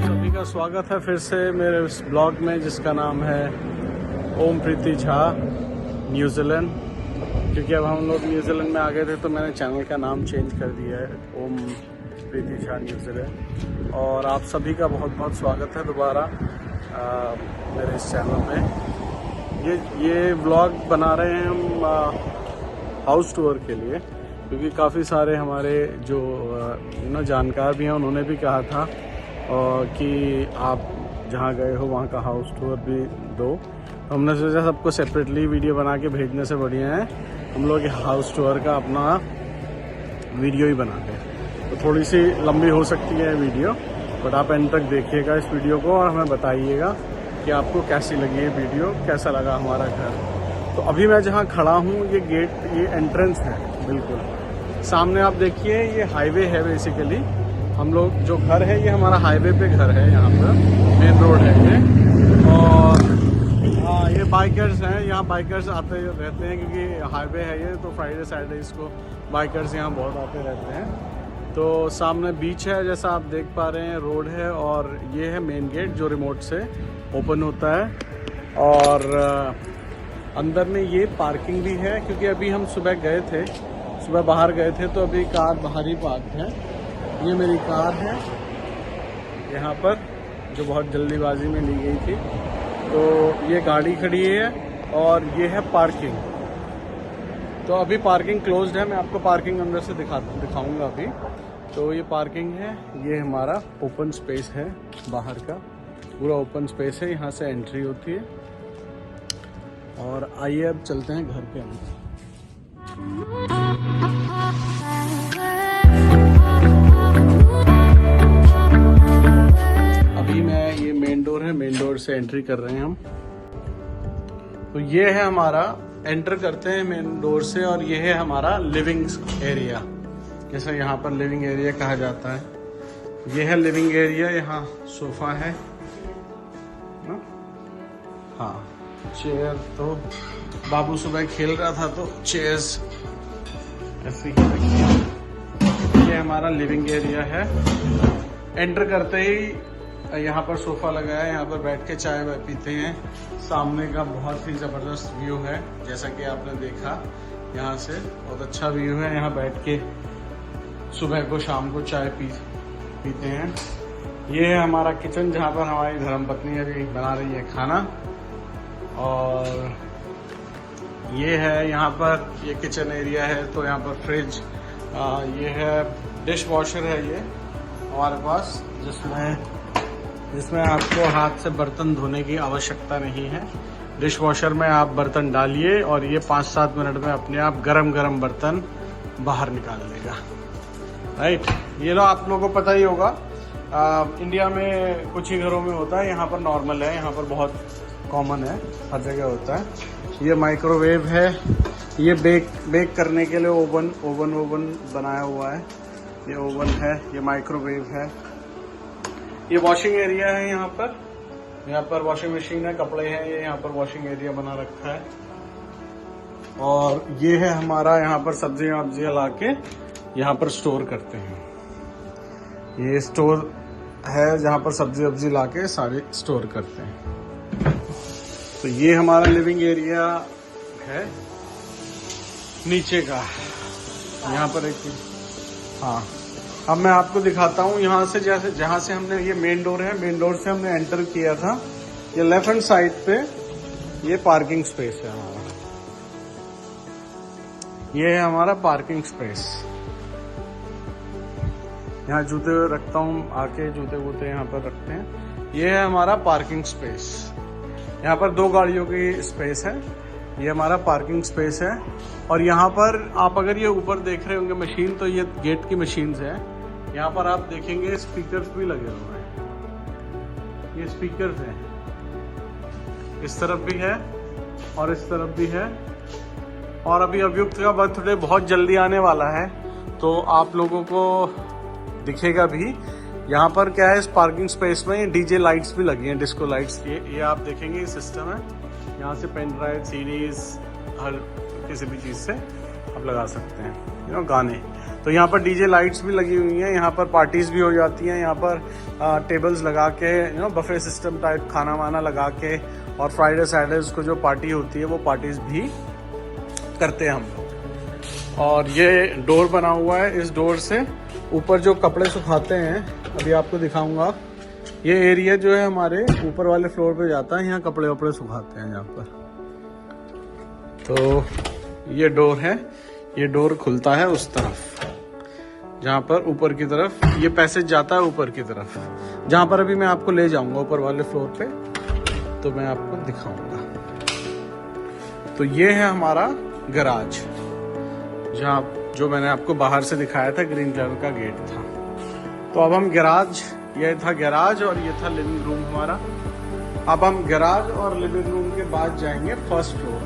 सभी का स्वागत है फिर से मेरे इस ब्लॉग में, जिसका नाम है ओम प्रीति झा न्यूजीलैंड। क्योंकि अब हम लोग न्यूजीलैंड में आ गए थे तो मैंने चैनल का नाम चेंज कर दिया है, ओम प्रीति झा न्यूजीलैंड। और आप सभी का बहुत बहुत स्वागत है दोबारा मेरे इस चैनल में। ये ब्लॉग बना रहे हैं हम हाउस टूर के लिए, क्योंकि काफ़ी सारे हमारे जो जानकार भी हैं उन्होंने भी कहा था कि आप जहाँ गए हो वहाँ का हाउस टूर भी दो। तो हमने सोचा सबको सेपरेटली वीडियो बना के भेजने से बढ़िया है हम लोग हाउस टूर का अपना वीडियो ही बना दें। तो थोड़ी सी लंबी हो सकती है वीडियो, बट आप एंड तक देखिएगा इस वीडियो को और हमें बताइएगा कि आपको कैसी लगी ये वीडियो, कैसा लगा हमारा घर। तो अभी मैं जहाँ खड़ा हूँ ये गेट, ये एंट्रेंस है बिल्कुल सामने। आप देखिए ये हाईवे है बेसिकली। हम लोग जो घर है ये हमारा हाईवे पे घर है, यहाँ पर मेन रोड है ये। और हाँ, ये बाइकर्स हैं, यहाँ बाइकर्स आते रहते हैं क्योंकि हाईवे है ये। तो फ्राइडे सैटरडे इसको बाइकर्स यहाँ बहुत आते रहते हैं। तो सामने बीच है जैसा आप देख पा रहे हैं, रोड है और ये है मेन गेट जो रिमोट से ओपन होता है। और अंदर में ये पार्किंग भी है, क्योंकि अभी हम सुबह बाहर गए थे तो अभी कार बाहर ही पार्क है। ये मेरी कार है यहाँ पर जो बहुत जल्दीबाजी में ली गई थी। तो ये गाड़ी खड़ी है और ये है पार्किंग। तो अभी पार्किंग क्लोज्ड है, मैं आपको पार्किंग अंदर से दिखाऊंगा अभी। तो ये पार्किंग है, ये हमारा ओपन स्पेस है, बाहर का पूरा ओपन स्पेस है, यहाँ से एंट्री होती है। और आइए अब चलते हैं घर के अंदर। अभी मैं ये मेन डोर है, मेन डोर से एंट्री कर रहे हैं हम। तो ये है हमारा, एंटर करते हैं मेन डोर से और ये है हमारा लिविंग एरिया, जैसे यहाँ पर लिविंग एरिया कहा जाता है। ये है लिविंग एरिया, यहाँ सोफा है ना? हाँ, चेयर तो बाबू सुबह खेल रहा था तो चेयर्स ऐसे ही रखी है। ये हमारा लिविंग एरिया है। एंटर करते ही यहाँ पर सोफा लगा है, यहाँ पर बैठ के चाय पीते हैं। सामने का बहुत ही ज़बरदस्त व्यू है, जैसा कि आपने देखा यहाँ से बहुत अच्छा व्यू है। यहाँ बैठ के सुबह को शाम को चाय पीते हैं। ये है हमारा किचन, जहाँ पर हमारी धर्मपत्नी अभी बना रही है खाना। और ये है यहाँ पर, ये किचन एरिया है। तो यहाँ पर फ्रिज, ये है डिश वॉशर है ये हमारे पास, जिसमें आपको हाथ से बर्तन धोने की आवश्यकता नहीं है। डिश वॉशर में आप बर्तन डालिए और ये 5-7 मिनट में अपने आप गरम बर्तन बाहर निकाल देगा। राइट, ये लो, आप लोगों को पता ही होगा, इंडिया में कुछ ही घरों में होता है, यहाँ पर नॉर्मल है, यहाँ पर बहुत कॉमन है, हर जगह होता है। ये माइक्रोवेव है, ये बेक करने के लिए ओवन बनाया हुआ है। ये ओवन है, ये माइक्रोवेव है। ये वॉशिंग एरिया है, यहाँ पर वॉशिंग मशीन है, कपड़े हैं, ये यहाँ पर वॉशिंग एरिया बना रखा है। और ये है हमारा, यहाँ पर सब्जियां वब्जियां ला के यहाँ पर स्टोर करते हैं। ये स्टोर है जहाँ पर सब्जी वब्जी ला के सारे स्टोर करते हैं। तो ये हमारा लिविंग एरिया है नीचे का, यहाँ पर एक, हाँ अब मैं आपको दिखाता हूँ यहाँ से, जहाँ से हमने, ये मेन डोर है, मेन डोर से हमने एंटर किया था। ये लेफ्ट हैंड साइड पे ये पार्किंग स्पेस है हमारा, ये है हमारा पार्किंग स्पेस। यहाँ जूते रखता हूँ, आके जूते वूते यहाँ पर रखते हैं। ये है हमारा पार्किंग स्पेस, यहाँ पर 2 गाड़ियों की स्पेस है। ये हमारा पार्किंग स्पेस है। और यहाँ पर आप अगर ये ऊपर देख रहे होंगे मशीन, तो ये गेट की मशीन्स है। यहाँ पर आप देखेंगे स्पीकर्स भी लगे हुए हैं, ये स्पीकर्स हैं, इस तरफ भी है और इस तरफ भी है। और अभी अभियुक्त का बर्थडे बहुत जल्दी आने वाला है, तो आप लोगों को दिखेगा भी। यहाँ पर क्या है, इस पार्किंग स्पेस में डीजे लाइट्स भी लगी हैं, डिस्को लाइट्स। ये आप देखेंगे, ये सिस्टम है। यहाँ से पेन ड्राइव, सीडीज, हर किसी भी चीज़ से आप लगा सकते हैं गाने। तो यहाँ पर डीजे लाइट्स भी लगी हुई हैं, यहाँ पर पार्टीज भी हो जाती हैं, यहाँ पर टेबल्स लगा के बफे सिस्टम टाइप खाना वाना लगा के, और फ्राइडे सैटरडेज को जो पार्टी होती है वो पार्टीज भी करते हैं हम लोग। और ये डोर बना हुआ है, इस डोर से ऊपर जो कपड़े सुखाते हैं, अभी आपको दिखाऊंगा, ये एरिया जो है हमारे ऊपर वाले फ्लोर पे जाता है, यहाँ कपड़े वपड़े सुखाते हैं यहाँ पर। तो ये डोर है, ये डोर खुलता है उस तरफ जहाँ पर ऊपर की तरफ ये पैसेज जाता है ऊपर की तरफ, जहाँ पर अभी मैं आपको ले जाऊंगा ऊपर वाले फ्लोर पे, तो मैं आपको दिखाऊंगा। तो ये है हमारा गराज, जहाँ जो मैंने आपको बाहर से दिखाया था, ग्रीन कलर का गेट था। तो अब हम गैराज, ये था गैराज और ये था लिविंग रूम हमारा। अब हम गैराज और लिविंग रूम के बाद जाएंगे फर्स्ट फ्लोर।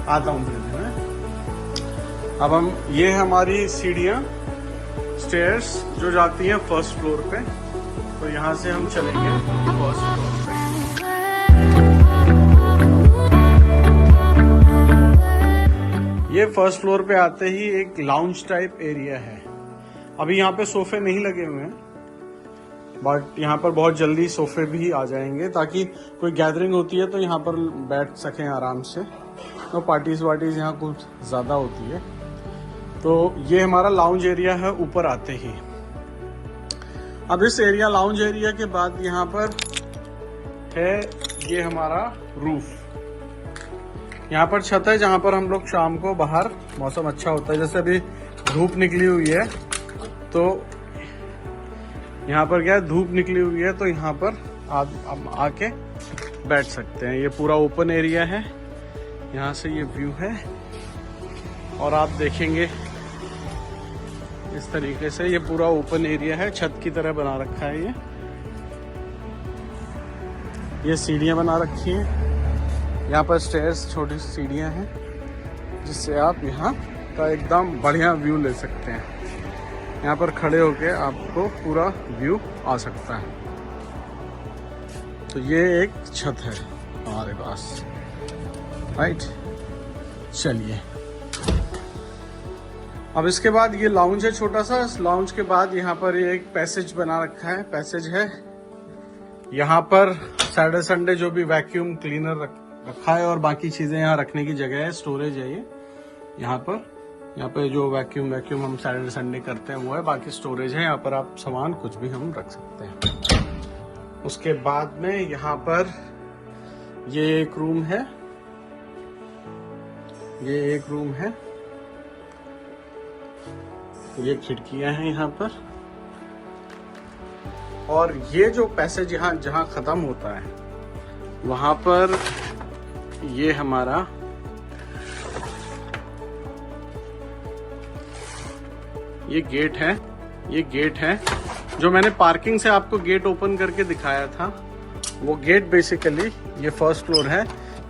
आता हूँ धीरे धीरे। अब हम, ये है हमारी सीढ़ियाँ, स्टेयर्स जो जाती हैं फर्स्ट फ्लोर पे। तो यहाँ से हम चलेंगे फर्स्ट फ्लोर पे। ये फर्स्ट फ्लोर पे आते ही एक लाउंज टाइप एरिया है। अभी यहाँ पे सोफे नहीं लगे हुए हैं, बट यहाँ पर बहुत जल्दी सोफे भी आ जाएंगे, ताकि कोई गैदरिंग होती है तो यहाँ पर बैठ सकें आराम से। तो पार्टीज वार्टीज यहाँ कुछ ज़्यादा होती है। तो ये हमारा लाउंज एरिया है ऊपर आते ही। अब इस एरिया, लाउंज एरिया के बाद यहाँ पर है ये हमारा रूफ। यहाँ पर छत है जहाँ पर हम लोग शाम को बाहर, मौसम अच्छा होता है, जैसे अभी धूप निकली हुई है, तो यहाँ पर क्या है, धूप निकली हुई है, तो यहाँ पर आप आके बैठ सकते हैं। ये पूरा ओपन एरिया है, यहाँ से ये व्यू है, और आप देखेंगे इस तरीके से ये पूरा ओपन एरिया है, छत की तरह बना रखा है। ये सीढ़ियाँ बना रखी हैं, यहाँ पर स्टेयर्स, छोटी सी सीढ़ियाँ हैं, जिससे आप यहाँ का एकदम बढ़िया व्यू ले सकते हैं। यहाँ पर खड़े होके आपको पूरा व्यू आ सकता है। तो ये एक छत है हमारे पास, राइट। चलिए, अब इसके बाद ये लाउंज है छोटा सा। इस लाउंज के बाद यहाँ पर ये एक पैसेज बना रखा है, पैसेज है। यहाँ पर सैटरडे संडे जो भी वैक्यूम क्लीनर रखा है और बाकी चीजें यहाँ रखने की जगह है, स्टोरेज है ये। यहाँ पे जो वैक्यूम हम सैटरडे संडे करते हैं वो है, बाकी स्टोरेज है। यहाँ पर आप सामान कुछ भी हम रख सकते हैं। उसके बाद में यहाँ पर ये एक रूम है, ये खिड़कियां हैं यहाँ पर। और ये जो पैसेज यहाँ जहाँ खत्म होता है, वहां पर ये हमारा ये गेट है जो मैंने पार्किंग से आपको गेट ओपन करके दिखाया था। वो गेट बेसिकली ये फर्स्ट फ्लोर है,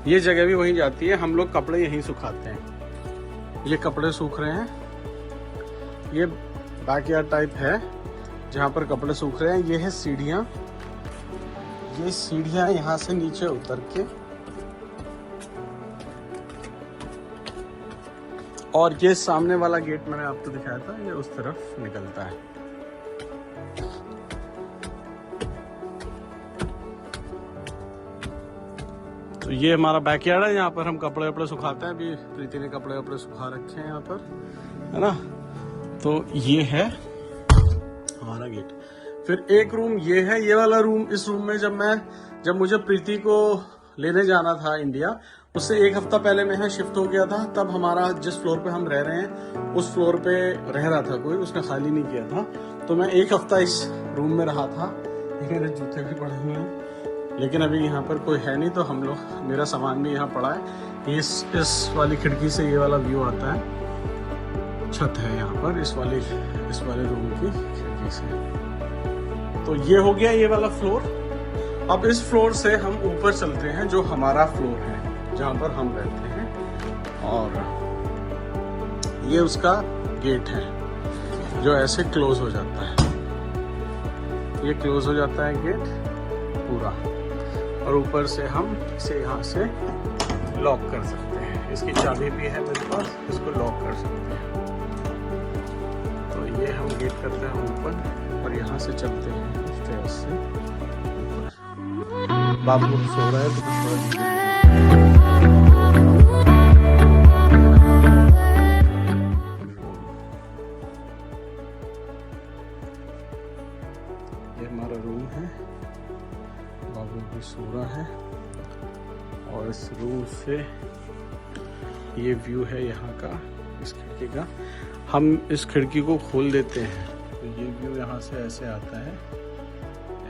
ये जगह भी वहीं जाती है। हम लोग कपड़े यहीं सुखाते हैं। ये कपड़े सूख रहे हैं, ये बैकयार्ड टाइप है जहाँ पर कपड़े सूख रहे हैं। ये है सीढ़ियाँ, ये सीढ़ियाँ यहाँ से नीचे उतर के, और ये सामने वाला गेट मैंने आपको दिखाया था, ये उस तरफ निकलता है। तो ये हमारा बैकयार्ड है, यहाँ पर हम कपड़े वपड़े सुखाते हैं। अभी प्रीति ने कपड़े वपड़े सुखा रखे हैं यहाँ पर, है ना। तो ये है हमारा गेट। फिर एक रूम ये है, ये वाला रूम। इस रूम में जब मुझे प्रीति को लेने जाना था इंडिया, उससे एक हफ्ता पहले मैं यहाँ शिफ्ट हो गया था। तब हमारा जिस फ्लोर पे हम रह रहे हैं उस फ्लोर पे रह रहा था कोई, उसने खाली नहीं किया था। तो मैं एक हफ्ता इस रूम में रहा था। मेरे जूते भी पड़े हुए हैं, लेकिन अभी यहाँ पर कोई है नहीं, तो हम लोग, मेरा सामान भी यहाँ पड़ा है। इस वाली खिड़की से ये वाला व्यू आता है, छत है यहाँ पर इस वाले रूम की खिड़की से। तो ये हो गया ये वाला फ्लोर। अब इस फ्लोर से हम ऊपर चलते हैं, जो हमारा फ्लोर है जहाँ पर हम रहते हैं। और ये उसका गेट है जो ऐसे क्लोज हो जाता है। ये क्लोज हो जाता है गेट पूरा, और ऊपर से हम इसे यहाँ से लॉक कर सकते हैं इसकी चाबी भी है मेरे पास, इसको लॉक कर सकते हैं। तो ये हम गेट करते हैं ओपन और यहाँ से चलते हैं स्टेयर्स से। बाबू सो रहा है तो ये हमारा रूम है, बाबू भी सो रहा है और इस रूम से ये व्यू है यहाँ का, इस खिड़की का। हम इस खिड़की को खोल देते हैं तो ये व्यू यहाँ से ऐसे आता है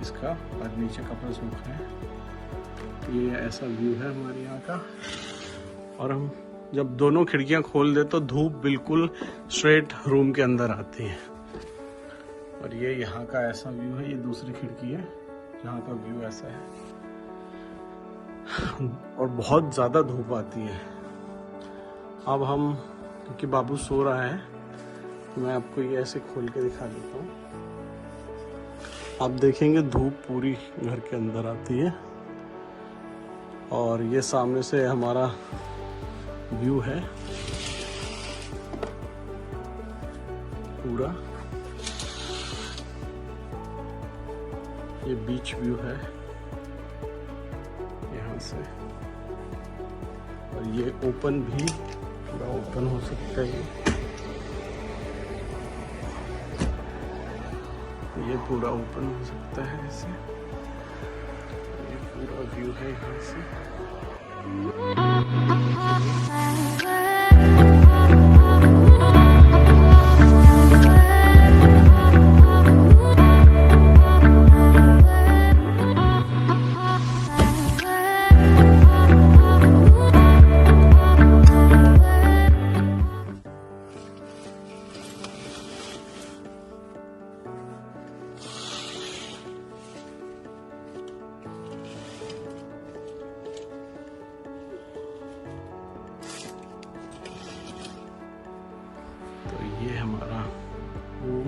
इसका, और नीचे कपड़े सूख रहे हैं। ये ऐसा व्यू है हमारे यहाँ का। और हम जब दोनों खिड़कियाँ खोल दे तो धूप बिल्कुल स्ट्रेट रूम के अंदर आती है। और ये यहाँ का ऐसा व्यू है, ये दूसरी खिड़की है जहाँ का व्यू ऐसा है और बहुत ज़्यादा धूप आती है। अब हम, क्योंकि बाबू सो रहा है, तो मैं आपको ये ऐसे खोल के दिखा देता हूँ। आप देखेंगे धूप पूरी घर के अंदर आती है और ये सामने से हमारा व्यू है पूरा। ये बीच व्यू है यहाँ से, और ये ओपन भी पूरा ओपन हो सकता है। ये पूरा ओपन हो सकता है ऐसे। ये पूरा व्यू है यहाँ से। ये हमारा रूम,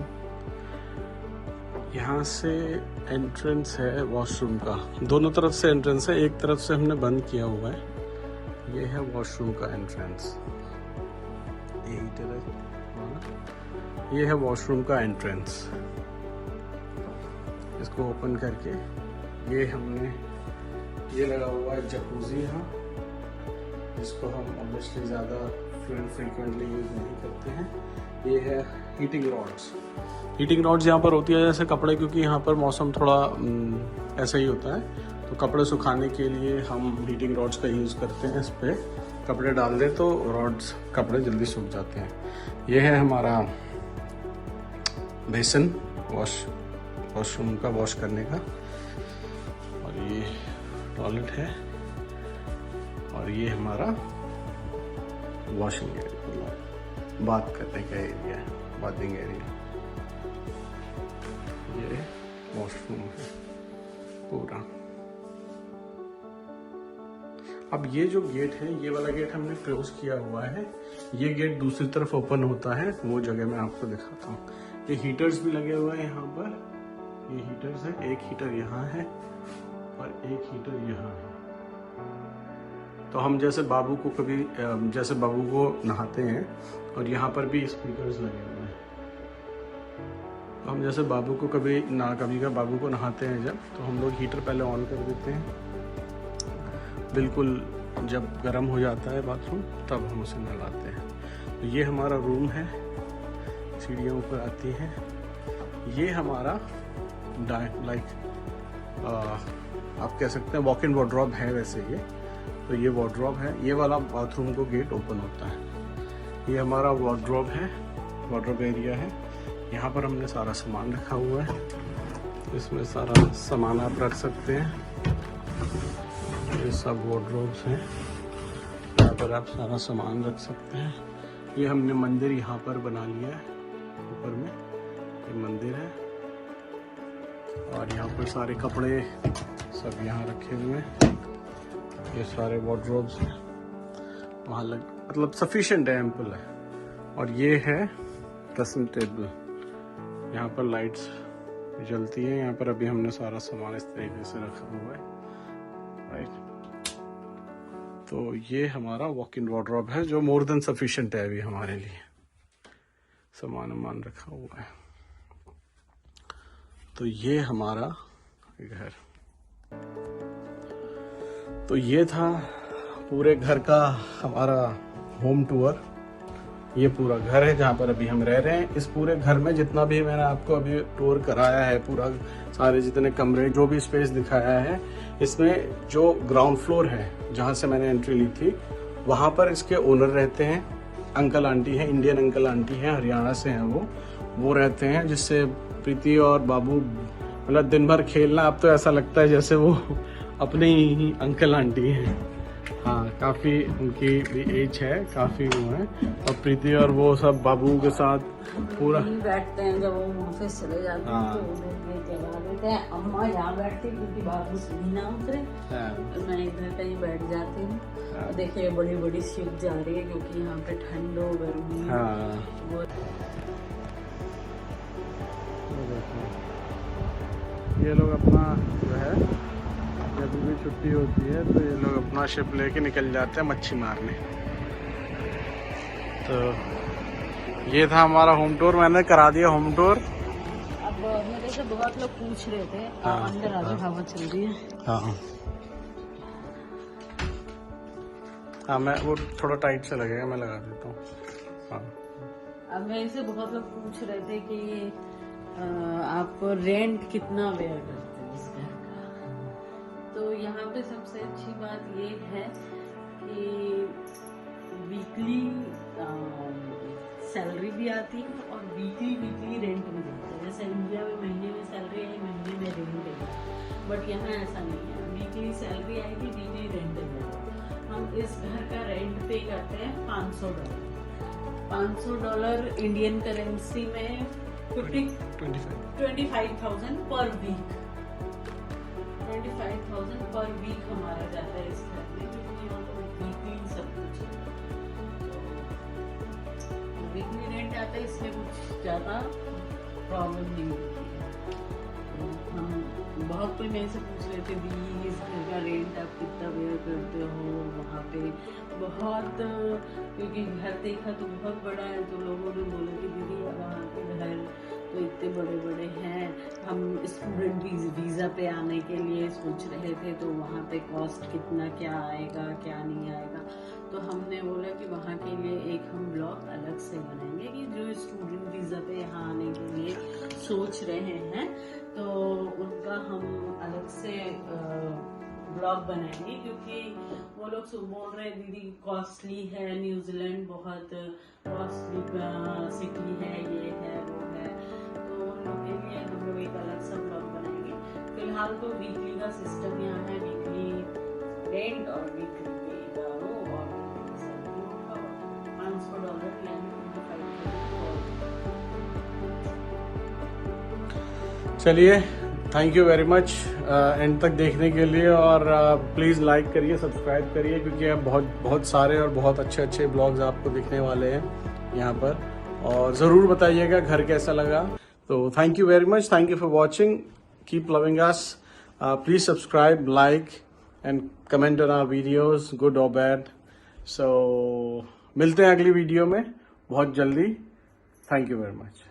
यहाँ से एंट्रेंस है वॉशरूम का। दोनों तरफ से एंट्रेंस है, एक तरफ से हमने बंद किया हुआ है। ये है वॉशरूम का एंट्रेंस, ये हीटर है। ये है वॉशरूम का एंट्रेंस। इसको ओपन करके ये हमने ये लगा हुआ है जकूजी यहाँ, जिसको हम ऑब्वियसली ज़्यादा फ्रीक्वेंटली यूज नहीं करते हैं। ये है हीटिंग रॉड्स। हीटिंग रॉड्स यहाँ पर होती है जैसे कपड़े, क्योंकि यहाँ पर मौसम थोड़ा ऐसा ही होता है, तो कपड़े सुखाने के लिए हम हीटिंग रॉड्स का यूज़ करते हैं। इस पर कपड़े डाल दें तो रॉड्स कपड़े जल्दी सूख जाते हैं। ये है हमारा बेसन वॉशरूम का वॉश करने का, और ये टॉयलेट है, और ये हमारा वॉशिंग एरिया, बात करने का एरिया है, बाथिंग एरिया। ये वॉशरूम है पूरा। अब ये जो गेट है, ये वाला गेट हमने क्लोज किया हुआ है। ये गेट दूसरी तरफ ओपन होता है, वो जगह मैं आपको दिखाता हूँ। ये हीटर्स भी लगे हुए हैं यहाँ पर, ये हीटर्स है। एक हीटर यहाँ है और एक हीटर यहाँ है। तो हम जैसे बाबू को कभी जैसे बाबू को नहाते हैं, और यहाँ पर भी स्पीकर्स लगे हुए हैं। तो हम जैसे बाबू को कभी का बाबू को नहाते हैं जब, तो हम लोग हीटर पहले ऑन कर देते हैं। बिल्कुल जब गर्म हो जाता है बाथरूम, तब हम उसे नहलाते हैं। तो ये हमारा रूम है, सीढ़ियाँ ऊपर आती हैं। ये हमारा आप कह सकते हैं वॉक इन वार्डरोब है वैसे ये। तो ये वार्डरोब है, ये वाला बाथरूम को गेट ओपन होता है। ये हमारा वार्डरोब है, वार्डरोब एरिया है। यहाँ पर हमने सारा सामान रखा हुआ है, इसमें सारा सामान आप रख सकते हैं। ये सब वार्डरोब्स हैं, यहाँ पर आप सारा सामान रख सकते हैं। ये हमने मंदिर यहाँ पर बना लिया है, ऊपर में ये मंदिर है, और यहाँ पर सारे कपड़े सब यहाँ रखे हुए हैं। ये सारे वार्डरोब्स हैं, वहाँ मतलब सफिशिएंट है, एम्पल है। और ये है ड्रेसिंग टेबल, यहाँ पर लाइट्स जलती है। यहाँ पर अभी हमने सारा सामान इस तरीके से रखा हुआ है, राइट। तो ये हमारा वॉक इन वार्डरोब है जो मोर देन सफिशिएंट है अभी हमारे लिए, सामान वामान रखा हुआ है। तो ये हमारा घर, तो ये था पूरे घर का हमारा होम टूर। ये पूरा घर है जहाँ पर अभी हम रह रहे हैं। इस पूरे घर में जितना भी मैंने आपको अभी टूर कराया है, पूरा सारे जितने कमरे, जो भी स्पेस दिखाया है, इसमें जो ग्राउंड फ्लोर है जहाँ से मैंने एंट्री ली थी, वहाँ पर इसके ओनर रहते हैं, अंकल आंटी हैं, इंडियन अंकल आंटी हैं, हरियाणा से हैं वो रहते हैं, जिससे प्रीति और बाबू मतलब दिन भर खेलना। अब तो ऐसा लगता है जैसे वो अपने ही अंकल आंटी हैं। हाँ, काफ़ी उनकी भी एज है, काफ़ी वो है। और प्रीति और वो सब बाबू के साथ पूरा बैठते हैं। जब वो ऑफिस चले जाते हैं तो उन्हें ये जगा देते हैं। अम्मा यहाँ बैठती क्योंकि बाबू सीढ़ी ना उतरे, मैं इधर कहीं बैठ जाती हूँ। देखिए बड़ी बड़ी शिप जा रही है क्योंकि यहाँ पे ठंड हो, गर्मी। ये लोग अपना जो है, जब भी छुट्टी होती है तो ये लोग अपना शिप लेके निकल जाते हैं मच्छी मारने। तो ये था हमारा होम टूर, मैंने करा दिया होम टूर। अब मेरे से बहुत लोग पूछ रहे थे, अंदर आगे हवा चल रही है। हाँ, मैं वो थोड़ा टाइट से लगेगा, मैं लगा देता हूँ। हाँ, अब मेरे से बहुत लोग पूछ रहे थे कि आप रेंट कितना बेयर करते हैं इस घर का। तो यहाँ पे सबसे अच्छी बात ये है कि वीकली सैलरी भी आती है और वीकली रेंट भी देते हैं। जैसे इंडिया में महीने में सैलरी आई, महीने में रेंट देंगे, बट यहाँ ऐसा नहीं है। वीकली सैलरी आएगी, वीकली रेंट देंगे। हम इस घर का रेंट पे करते हैं $500। $500 इंडियन करेंसी में 25,000 पर वीक। 25,000 पर वीक हमारा जाता है इस घर में, क्योंकि यहाँ तो वीकली सब कुछ है। तो वीकली रेंट आता है, इसलिए कुछ ज़्यादा प्रॉब्लम नहीं होती है। तो हम बहुत कोई मेरे से पूछ रहे थे दी इस घर का रेंट आप कितना बेयर करते हो वहाँ पे। बहुत, क्योंकि घर देखा तो बहुत बड़ा है, तो लोगों ने बोला कि दीदी वहाँ के घर तो इतने बड़े बड़े हैं, हम स्टूडेंट वीज़ा पे आने के लिए सोच रहे थे, तो वहाँ पे कॉस्ट कितना क्या आएगा क्या नहीं आएगा। तो हमने बोला कि वहाँ के लिए एक हम ब्लॉग अलग से बनाएंगे कि जो स्टूडेंट वीज़ा पे यहाँ आने के लिए सोच रहे हैं, तो उनका हम अलग से ब्लॉग बनाएंगे। क्योंकि वो लोग बोल रहे हैं दीदी कॉस्टली है, न्यूजीलैंड बहुत कॉस्टली सिटी है, ये है वो है, तो उन लोग के लिए हम लोग एक अलग सा ब्लॉग बनाएंगे। फिलहाल तो वीकली का सिस्टम यहाँ है, वीकली रेंट और वीकली पे का वो और $500 यानी 25,000। चलिए, thank you very much and तक देखने के लिए। और प्लीज़ लाइक करिए, सब्सक्राइब करिए, क्योंकि अब बहुत सारे और बहुत अच्छे ब्लॉग्स आपको दिखने वाले हैं यहाँ पर। और ज़रूर बताइएगा घर कैसा लगा। तो thank you very much, thank you for watching, keep loving us, please subscribe, like and comment on our videos, good और बैड। सो मिलते हैं अगली वीडियो में बहुत जल्दी। Thank you very much.